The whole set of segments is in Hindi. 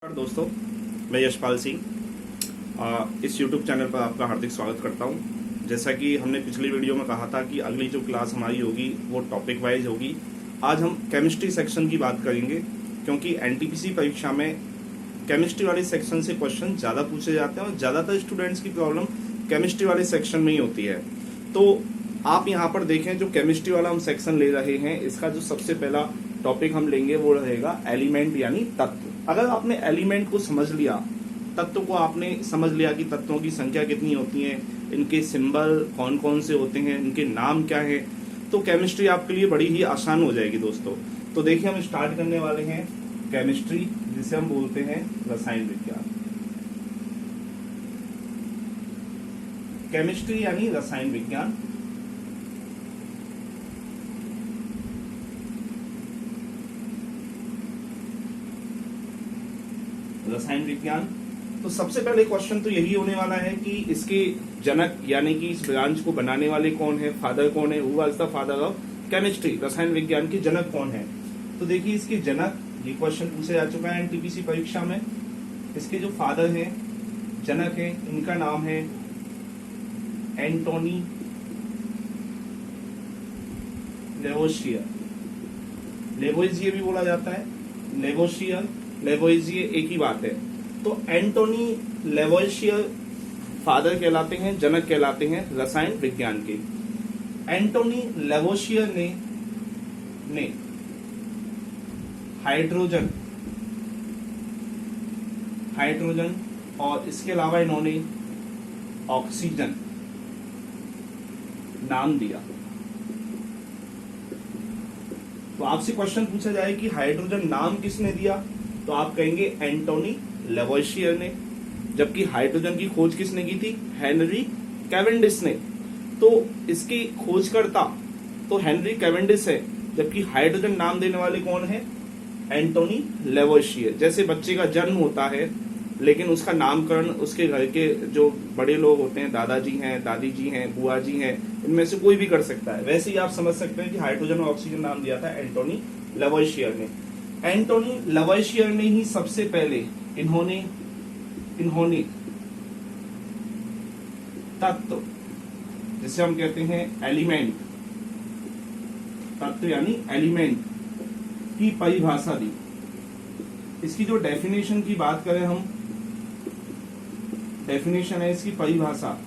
नमस्कार दोस्तों, मैं यशपाल सिंह इस YouTube चैनल पर आपका हार्दिक स्वागत करता हूं। जैसा कि हमने पिछली वीडियो में कहा था कि अगली जो क्लास हमारी होगी वो टॉपिक वाइज होगी। आज हम केमिस्ट्री सेक्शन की बात करेंगे, क्योंकि एनटीपीसी परीक्षा में केमिस्ट्री वाले सेक्शन से क्वेश्चन ज़्यादा पूछे जाते हैं और ज़्यादातर स्टूडेंट्स की प्रॉब्लम केमिस्ट्री वाले सेक्शन में ही होती है। तो आप यहाँ पर देखें, जो केमिस्ट्री वाला हम सेक्शन ले रहे हैं, इसका जो सबसे पहला टॉपिक हम लेंगे वो रहेगा एलिमेंट यानी तत्व। अगर आपने एलिमेंट को समझ लिया, तत्व को आपने समझ लिया कि तत्वों की संख्या कितनी होती है, इनके सिंबल कौन कौन से होते हैं, इनके नाम क्या है, तो केमिस्ट्री आपके लिए बड़ी ही आसान हो जाएगी दोस्तों। तो देखिए, हम स्टार्ट करने वाले हैं केमिस्ट्री, जिसे हम बोलते हैं रसायन विज्ञान। केमिस्ट्री यानी रसायन विज्ञान। रसायन विज्ञान। तो सबसे पहले क्वेश्चन तो यही होने वाला है कि इसके जनक यानी कि इस ब्रांच को बनाने वाले कौन है, फादर कौन है, who was the father of chemistry, रसायन विज्ञान के जनक कौन है। तो देखिए, इसके जनक, ये क्वेश्चन पूछा जा चुका है एनटीपीसी परीक्षा में। इसके जो फादर हैं, जनक है, इनका नाम है एंटोनी लेवोसियर। लेवोइजिए भी बोला जाता है, लेवोसियर, लेवोइजिए एक ही बात है। तो एंटोनी लेवोसियर फादर कहलाते हैं, जनक कहलाते हैं रसायन विज्ञान के। एंटोनी लेवोसियर ने हाइड्रोजन और इसके अलावा इन्होंने ऑक्सीजन नाम दिया। तो आपसे क्वेश्चन पूछा जाए कि हाइड्रोजन नाम किसने दिया, तो आप कहेंगे एंटोनी लेवोसियर ने। जबकि हाइड्रोजन की खोज किसने की थी, हेनरी कैवेंडिश ने। तो इसकी खोजकर्ता तो हेनरी कैवेंडिश है, जबकि हाइड्रोजन नाम देने वाले कौन है, एंटोनी लेवोसियर। जैसे बच्चे का जन्म होता है, लेकिन उसका नामकरण उसके घर के जो बड़े लोग होते हैं, दादाजी हैं, दादी जी हैं, बुआ जी हैं, इनमें से कोई भी कर सकता है। वैसे ही आप समझ सकते हैं कि हाइड्रोजन और ऑक्सीजन नाम दिया था एंटोनी लेवोसियर ने। एंटोनी लेवोसियर ने ही सबसे पहले इन्होंने तत्व, जिसे हम कहते हैं एलिमेंट, तत्व यानी एलिमेंट की परिभाषा दी। इसकी जो डेफिनेशन की बात करें हम, डेफिनेशन है इसकी परिभाषा,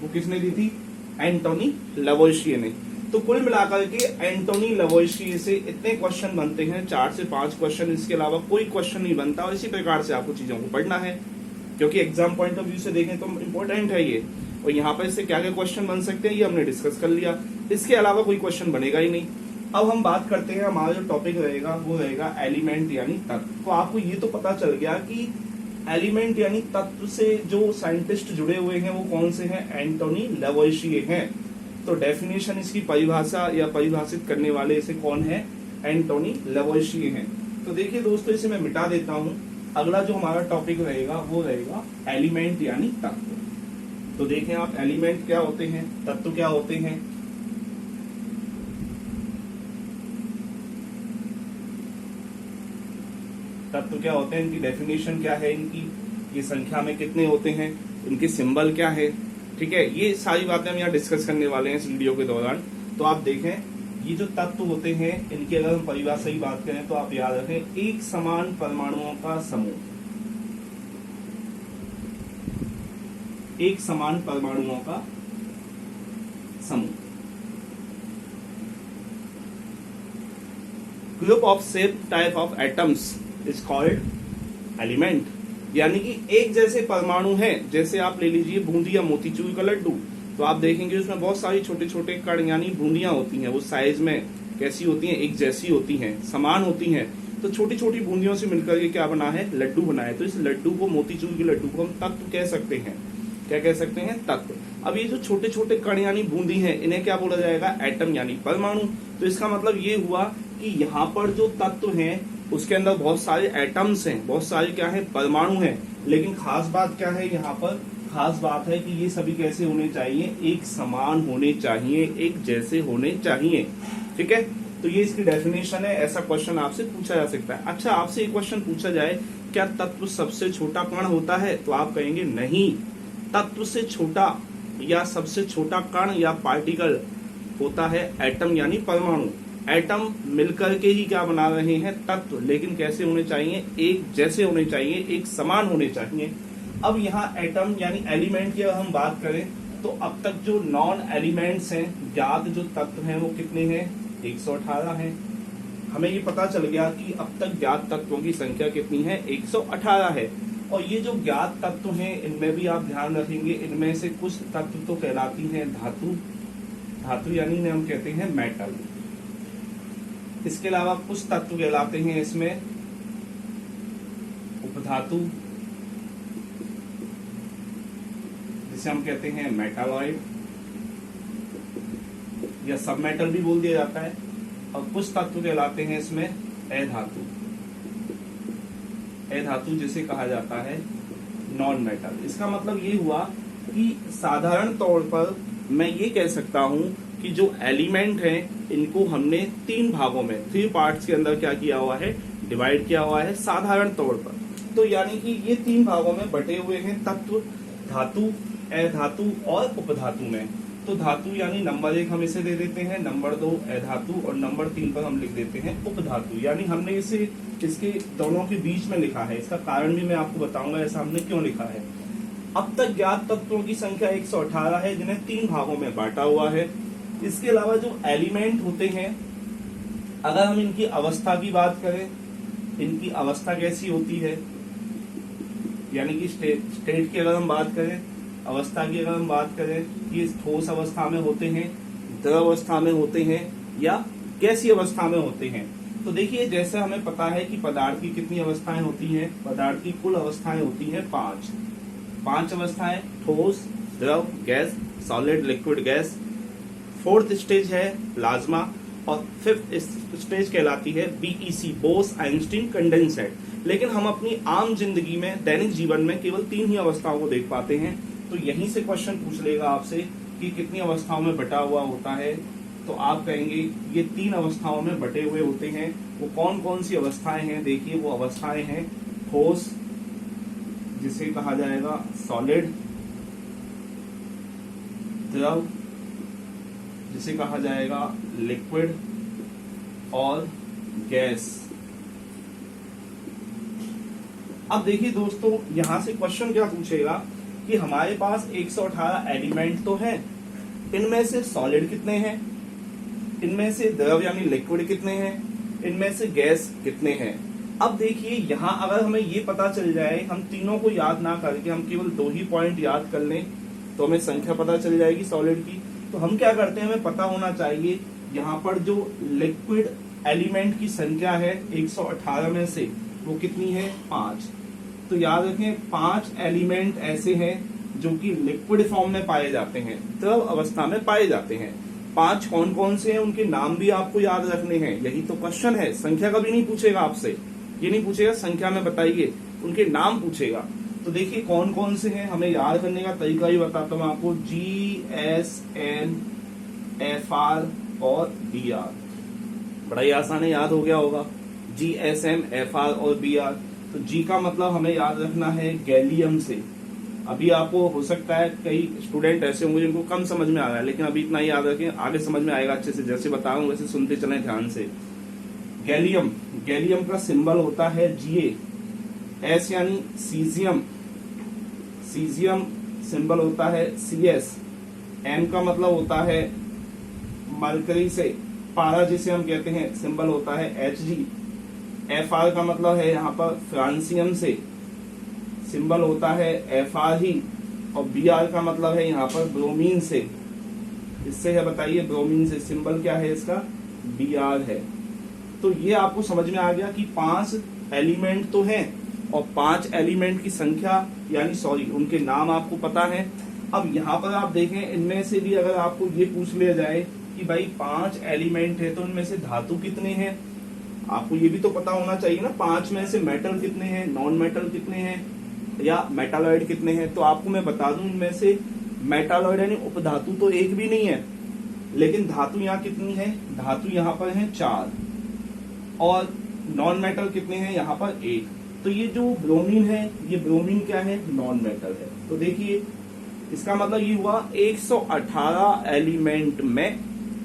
वो किसने दी थी, एंटोनी लेवोसियर ने। तो कुल मिलाकर के एंटोनी लेवोसियर से इतने क्वेश्चन बनते हैं, 4 से 5 क्वेश्चन, इसके अलावा कोई क्वेश्चन नहीं बनता। और इसी प्रकार से आपको चीजों को पढ़ना है, क्योंकि एग्जाम पॉइंट ऑफ व्यू से देखें तो इंपॉर्टेंट है ये। और यहाँ पर इससे क्या क्या क्वेश्चन बन सकते हैं ये हमने डिस्कस कर लिया। इसके अलावा कोई क्वेश्चन बनेगा ही नहीं। अब हम बात करते हैं, हमारा जो टॉपिक रहेगा वो रहेगा एलिमेंट यानी तत्व। तो आपको ये तो पता चल गया कि एलिमेंट यानी तत्व से जो साइंटिस्ट जुड़े हुए हैं वो कौन से हैं, एंटोनी लेवोसियर हैं। तो डेफिनेशन, इसकी परिभाषा या परिभाषित करने वाले इसे कौन है, एंटोनी लेवोसियर हैं। तो देखिए दोस्तों, इसे मैं मिटा देता हूं। अगला जो हमारा टॉपिक रहेगा वो रहेगा एलिमेंट यानी तत्व। तो देखें आप, एलिमेंट क्या होते हैं, तत्व क्या होते हैं। तत्व क्या होते हैं, इनकी डेफिनेशन क्या है, इनकी ये संख्या में कितने होते हैं, इनके सिंबल क्या है, ठीक है। ये सारी बातें हम यहाँ डिस्कस करने वाले हैं इस वीडियो के दौरान। तो आप देखें, ये जो तत्व होते हैं, इनकी अगर हम परिभाषा की बात करें तो आप याद रखें, एक समान परमाणुओं का समूह। एक समान परमाणुओं का समूह। Group of same type of atoms is called element. यानी कि एक जैसे परमाणु हैं, जैसे आप ले लीजिए बूंदी या मोतीचूर का लड्डू। तो आप देखेंगे उसमें बहुत सारी छोटे छोटे कण यानी बूंदियां होती हैं। वो साइज में कैसी होती हैं, एक जैसी होती हैं, समान होती हैं। तो छोटी छोटी बूंदियों से मिलकर के क्या बना है, लड्डू बना है। तो इस लड्डू को, मोतीचूर के लड्डू को हम तत्व कह सकते हैं। क्या कह सकते हैं, तत्व। अब ये जो छोटे छोटे कण यानी बूंदी हैं, इन्हें क्या बोला जाएगा, एटम यानी परमाणु। तो इसका मतलब ये हुआ कि यहाँ पर जो तत्व हैं उसके अंदर बहुत सारे एटम्स हैं, बहुत सारे क्या है, परमाणु हैं। लेकिन खास बात क्या है यहाँ पर, खास बात है कि ये सभी कैसे होने चाहिए, एक समान होने चाहिए, एक जैसे होने चाहिए। ठीक है, तो ये इसकी डेफिनेशन है। ऐसा क्वेश्चन आपसे पूछा जा सकता है। अच्छा, आपसे एक क्वेश्चन पूछा जाए, क्या तत्व सबसे छोटा कण होता है? तो आप कहेंगे नहीं, तत्व से छोटा या सबसे छोटा कण या पार्टिकल होता है एटम यानी परमाणु। एटम मिलकर के ही क्या बना रहे हैं? तत्व। लेकिन कैसे होने चाहिए? एक जैसे होने चाहिए, एक समान होने चाहिए। अब यहाँ एटम यानी एलिमेंट की अगर हम बात करें तो अब तक जो नॉन एलिमेंट्स हैं, ज्ञात जो तत्व हैं, वो कितने हैं? 118 हैं। हमें ये पता चल गया कि अब तक ज्ञात तत्वों की संख्या कितनी है? 118 है। और ये जो ज्ञात तत्व हैं, इनमें भी आप ध्यान रखेंगे, इनमें से कुछ तत्व तो कहलाती हैं धातु। धातु यानी हम कहते हैं मेटल। इसके अलावा कुछ तत्व कहलाते हैं इसमें उपधातु, जिसे हम कहते हैं मेटालॉइड या सब मेटल भी बोल दिया जाता है। और कुछ तत्व कहलाते हैं इसमें अधातु। अधातु जिसे कहा जाता है नॉन मेटल। इसका मतलब ये हुआ कि साधारण तौर पर मैं ये कह सकता हूं कि जो एलिमेंट हैं इनको हमने 3 भागों में, 3 पार्ट्स के अंदर क्या किया हुआ है? डिवाइड किया हुआ है साधारण तौर पर। तो यानी कि ये 3 भागों में बटे हुए हैं तत्व, धातु, अधातु और उपधातु में। तो धातु यानी नंबर 1 हम इसे दे देते हैं, नंबर 2 अधातु और नंबर 3 पर हम लिख देते हैं उपधातु। यानी हमने इसे इसके दोनों के बीच में लिखा है। इसका कारण भी मैं आपको बताऊंगा ऐसा हमने क्यों लिखा है। अब तक ज्ञात तत्वों की संख्या 118 है, जिन्हें 3 भागों में बांटा हुआ है। इसके अलावा जो एलिमेंट होते हैं, अगर हम इनकी अवस्था की बात करें, इनकी अवस्था कैसी होती है, यानी कि स्टेट की अगर हम बात करें, अवस्था की अगर हम बात करें कि ठोस अवस्था में होते हैं, द्रव अवस्था में होते हैं या गैसीय अवस्था में होते हैं। तो देखिए, जैसे हमें पता है कि पदार्थ की कितनी अवस्थाएं होती हैं? पदार्थ की कुल अवस्थाएं होती हैं 5 अवस्थाएं, ठोस, द्रव, gas, solid, liquid, gas. 4th stage है प्लाज्मा और 5th स्टेज कहलाती है BEC, बोस आइंस्टीन कंडेंसेट। लेकिन हम अपनी आम जिंदगी में, दैनिक जीवन में केवल 3 ही अवस्थाओं को देख पाते हैं। तो यहीं से क्वेश्चन पूछ लेगा आपसे कि कितनी अवस्थाओं में बटा हुआ होता है, तो आप कहेंगे ये 3 अवस्थाओं में बटे हुए होते हैं। वो कौन कौन सी अवस्थाएं हैं? देखिए, वो अवस्थाएं हैं ठोस, जिसे कहा जाएगा सॉलिड, द्रव, जिसे कहा जाएगा लिक्विड, और गैस। अब देखिए दोस्तों, यहां से क्वेश्चन क्या पूछेगा कि हमारे पास 118 एलिमेंट तो हैं, इनमें से सॉलिड कितने हैं, इनमें से द्रव यानी लिक्विड कितने हैं, इनमें से गैस कितने हैं। अब देखिए, यहां अगर हमें ये पता चल जाए, हम तीनों को याद ना करके हम केवल 2 ही पॉइंट याद कर लें, तो हमें संख्या पता चल जाएगी सॉलिड की। तो हम क्या करते हैं, हमें पता होना चाहिए यहाँ पर जो लिक्विड एलिमेंट की संख्या है 118 में से वो कितनी है? 5। तो याद रखें, 5 एलिमेंट ऐसे हैं जो कि लिक्विड फॉर्म में पाए जाते हैं, द्रव अवस्था में पाए जाते हैं। 5 कौन कौन से हैं, उनके नाम भी आपको याद रखने हैं। यही तो क्वेश्चन है। संख्या कभी नहीं पूछेगा आपसे, ये नहीं पूछेगा संख्या में बताइए, उनके नाम पूछेगा। तो देखिए कौन कौन से हैं, हमें याद करने का तरीका ही बताता हूँ आपको। GSN, FR और BR, बड़ा ही आसान है, याद हो गया होगा। GSM, FR और BR। तो G का मतलब हमें याद रखना है गैलियम से। अभी आपको हो सकता है कई स्टूडेंट ऐसे होंगे जिनको कम समझ में आ रहा है, लेकिन अभी इतना ही याद रखें, आगे समझ में आएगा अच्छे से। जैसे बताऊं वैसे सुनते चलें ध्यान से। गैलियम, गैलियम का सिंबल होता है Ga। S यानी सीजियम, सीजियम सिंबल होता है CS। M का मतलब होता है मरकरी से, पारा जिसे हम कहते हैं, सिंबल होता है Hg। FR का मतलब है यहाँ पर फ्रांसियम से, सिंबल होता है FR ही। और Br का मतलब है यहाँ पर ब्रोमीन से, इससे है बताइए ब्रोमीन से, सिंबल क्या है इसका? Br है। तो ये आपको समझ में आ गया कि 5 एलिमेंट तो हैं और 5 एलिमेंट की संख्या यानी सॉरी उनके नाम आपको पता है। अब यहाँ पर आप देखें, इनमें से भी अगर आपको ये पूछ लिया जाए कि भाई 5 एलिमेंट है तो इनमें से धातु कितने हैं, आपको ये भी तो पता होना चाहिए ना। 5 में से मेटल कितने हैं, नॉन मेटल कितने हैं, या मेटालॉइड कितने हैं। तो आपको मैं बता दूं, इनमें से मेटालॉइड यानी उपधातु तो एक भी नहीं है, लेकिन धातु यहाँ कितनी है? धातु यहाँ पर है 4, और नॉन मेटल कितने हैं? यहाँ पर 1। तो ये जो ब्रोमीन है, ये ब्रोमीन क्या है, नॉन मेटल है। तो देखिए इसका मतलब ये हुआ 118 एलिमेंट में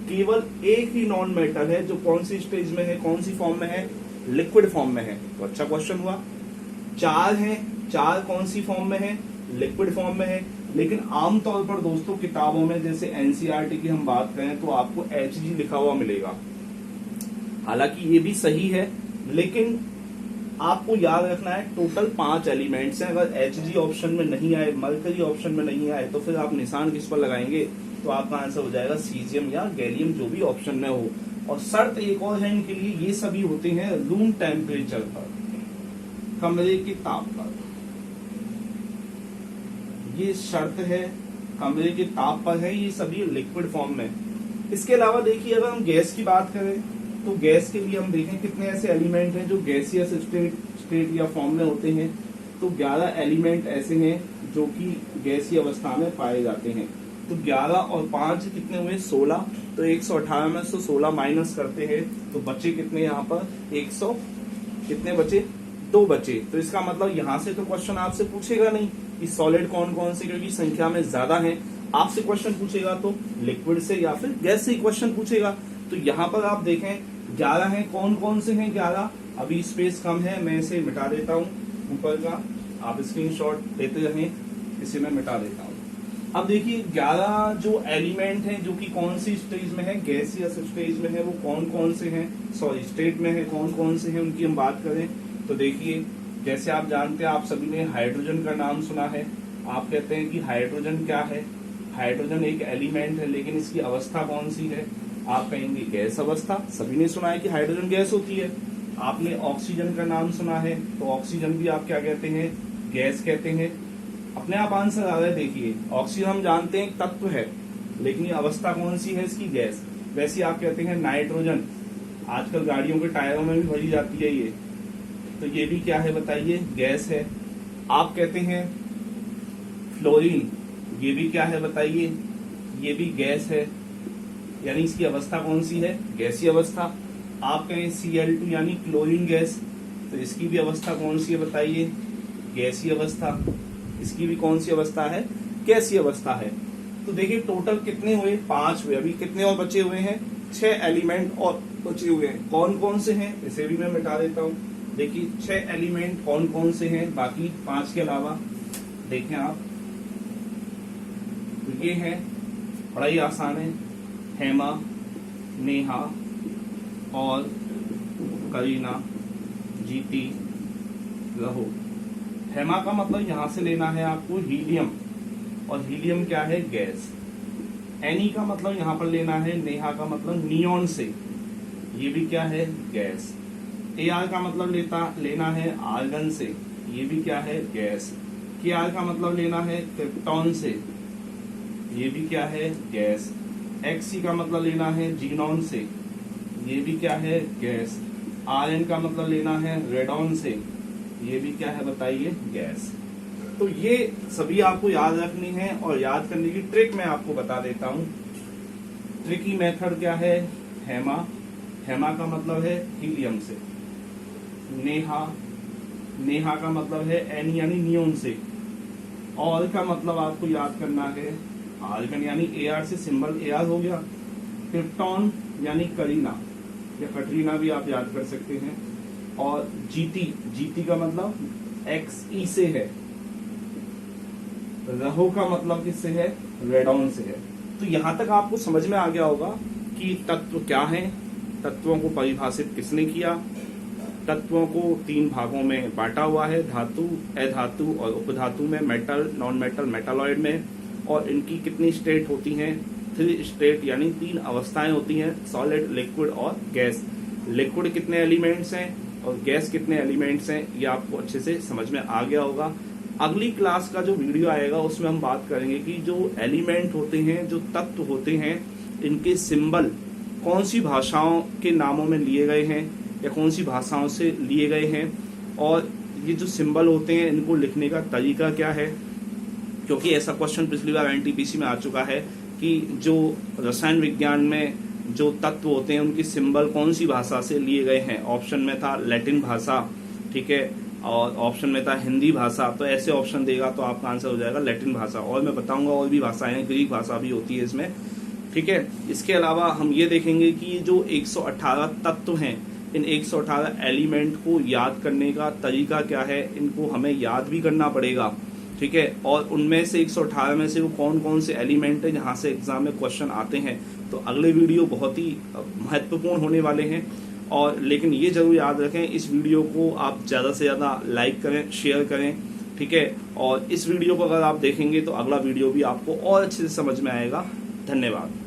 केवल एक ही नॉन मेटल है जो कौन सी स्टेज में है, कौन सी फॉर्म में है, लिक्विड फॉर्म में है। तो अच्छा क्वेश्चन हुआ। 4 है, 4 कौन सी फॉर्म में है, लिक्विड फॉर्म में है। लेकिन आमतौर पर दोस्तों किताबों में जैसे एनसीईआरटी की हम बात करें तो आपको Hg लिखा हुआ मिलेगा। हालांकि ये भी सही है, लेकिन आपको याद रखना है टोटल 5 एलिमेंट्स हैं। अगर Hg ऑप्शन में नहीं आए, मरकरी ऑप्शन में नहीं आए, तो फिर आप निशान किस पर लगाएंगे, तो आपका आंसर हो जाएगा सीजियम या गैलियम, जो भी ऑप्शन में हो। और शर्त एक और है इनके लिए, ये सभी होते हैं रूम टेम्परेचर पर, कमरे के ताप पर। ये शर्त है, कमरे के ताप पर है, ये सभी लिक्विड फॉर्म में। इसके अलावा देखिए अगर हम गैस की बात करें तो गैस के लिए हम देखें कितने ऐसे एलिमेंट हैं जो गैसियस स्टेट या फॉर्म में होते हैं। तो 11 एलिमेंट ऐसे हैं जो कि गैसीय अवस्था में पाए जाते हैं। तो 11 और 5 कितने हुए, 16। तो 118 में से 16 माइनस करते हैं तो बचे कितने, यहाँ पर 100 कितने बचे, 2 बचे। तो इसका मतलब यहाँ से तो क्वेश्चन आपसे पूछेगा नहीं कि सॉलिड कौन कौन से, क्योंकि संख्या में ज्यादा है। आपसे क्वेश्चन पूछेगा तो लिक्विड से या फिर गैस से क्वेश्चन पूछेगा। तो यहाँ पर आप देखें 11 हैं, कौन कौन से हैं 11। अभी स्पेस कम है, मैं इसे मिटा देता हूँ ऊपर का, आप स्क्रीनशॉट लेते रहें, इसे मैं मिटा देता हूँ। अब देखिए 11 जो एलिमेंट हैं जो कि कौन सी स्टेज में है, गैसियस स्टेज में है, वो कौन कौन से हैं, सॉरी स्टेट में है, कौन कौन से हैं उनकी हम बात करें तो देखिए जैसे आप जानते हैं, आप सभी ने हाइड्रोजन का नाम सुना है। आप कहते हैं कि हाइड्रोजन क्या है, हाइड्रोजन एक एलिमेंट है, लेकिन इसकी अवस्था कौन सी है, आप कहेंगे गैस अवस्था। सभी ने सुना है कि हाइड्रोजन गैस होती है। आपने ऑक्सीजन का नाम सुना है, तो ऑक्सीजन भी आप क्या कहते हैं, गैस कहते हैं। अपने आप आंसर आ रहा है। देखिए ऑक्सीजन हम जानते हैं तत्व है, लेकिन ये अवस्था कौन सी है इसकी, गैस। वैसे आप कहते हैं नाइट्रोजन, आजकल गाड़ियों के टायरों में भी भरी जाती है ये, तो ये भी क्या है बताइए, गैस है। आप कहते हैं फ्लोरीन, ये भी क्या है बताइए, ये भी गैस है, यानी इसकी अवस्था कौन सी है, गैसीय अवस्था। आप कहें Cl2 यानी क्लोरीन गैस, तो इसकी भी अवस्था कौन सी है बताइए, गैसीय अवस्था। इसकी भी कौन सी अवस्था है, गैसीय अवस्था है। तो देखिए टोटल कितने हुए, 5 हुए। अभी कितने और बचे हुए हैं, 6 एलिमेंट और बचे हुए हैं। कौन कौन से हैं, इसे भी मैं मिटा देता हूँ। देखिए 6 एलिमेंट कौन कौन से हैं, बाकी 5 के अलावा देखें आप, तो ये है, बड़ा ही आसान है, हेमा, नेहा और करीना, जीती, रहो। हेमा का मतलब यहां से लेना है आपको हीलियम, और हीलियम क्या है, गैस। एनी का मतलब यहां पर लेना है, नेहा का मतलब नियॉन से, ये भी क्या है, गैस। एआर का मतलब लेना है आर्गन से, ये भी क्या है, गैस। केआर का मतलब लेना है क्रिप्टॉन से, ये भी क्या है, गैस। एक्सी का मतलब लेना है जीनॉन से, ये भी क्या है, गैस। आरएन का मतलब लेना है रेडॉन से, ये भी क्या है बताइए, गैस। तो ये सभी आपको याद रखनी है, और याद करने की ट्रिक मैं आपको बता देता हूँ। ट्रिकी मेथड क्या है, हेमा, हेमा का मतलब है हीलियम से। नेहा, नेहा का मतलब है एन यानी नियोन से। और का मतलब आपको याद करना है आर्गन, यानी एआर से सिंबल एआर हो गया। क्रिप्टॉन यानी करीना या कटरीना भी आप याद कर सकते हैं। और जीटी, जीटी का मतलब एक्स ई से है। रहो का मतलब किससे है, रेडॉन से है। तो यहां तक आपको समझ में आ गया होगा कि तत्व क्या है, तत्वों को परिभाषित किसने किया। तत्वों को 3 भागों में बांटा हुआ है, धातु, अधातु और उपधातु में, मेटल, नॉन मेटल, मेटालॉइड में। और इनकी कितनी स्टेट होती हैं, 3 स्टेट यानी 3 अवस्थाएं होती हैं, सॉलिड, लिक्विड और गैस। लिक्विड कितने एलिमेंट्स हैं और गैस कितने एलिमेंट्स हैं, ये आपको अच्छे से समझ में आ गया होगा। अगली क्लास का जो वीडियो आएगा उसमें हम बात करेंगे कि जो एलिमेंट होते हैं, जो तत्व होते हैं, इनके सिंबल कौन सी भाषाओं के नामों में लिए गए हैं या कौन सी भाषाओं से लिए गए हैं, और ये जो सिंबल होते हैं इनको लिखने का तरीका क्या है। क्योंकि ऐसा क्वेश्चन पिछली बार एनटीपीसी में आ चुका है कि जो रसायन विज्ञान में जो तत्व होते हैं उनकी सिंबल कौन सी भाषा से लिए गए हैं। ऑप्शन में था लैटिन भाषा, ठीक है, और ऑप्शन में था हिंदी भाषा, तो ऐसे ऑप्शन देगा तो आपका आंसर हो जाएगा लैटिन भाषा। और मैं बताऊंगा और भी भाषाएं हैं, ग्रीक भाषा भी होती है इसमें, ठीक है। इसके अलावा हम ये देखेंगे कि जो 118 तत्व हैं, इन 118 एलिमेंट को याद करने का तरीका क्या है, इनको हमें याद भी करना पड़ेगा, ठीक है। और उनमें से 118 में से वो कौन कौन से एलिमेंट है जहाँ से एग्जाम में क्वेश्चन आते हैं। तो अगले वीडियो बहुत ही महत्वपूर्ण होने वाले हैं। और लेकिन ये जरूर याद रखें, इस वीडियो को आप ज़्यादा से ज़्यादा लाइक करें, शेयर करें, ठीक है। और इस वीडियो को अगर आप देखेंगे तो अगला वीडियो भी आपको और अच्छे से समझ में आएगा। धन्यवाद।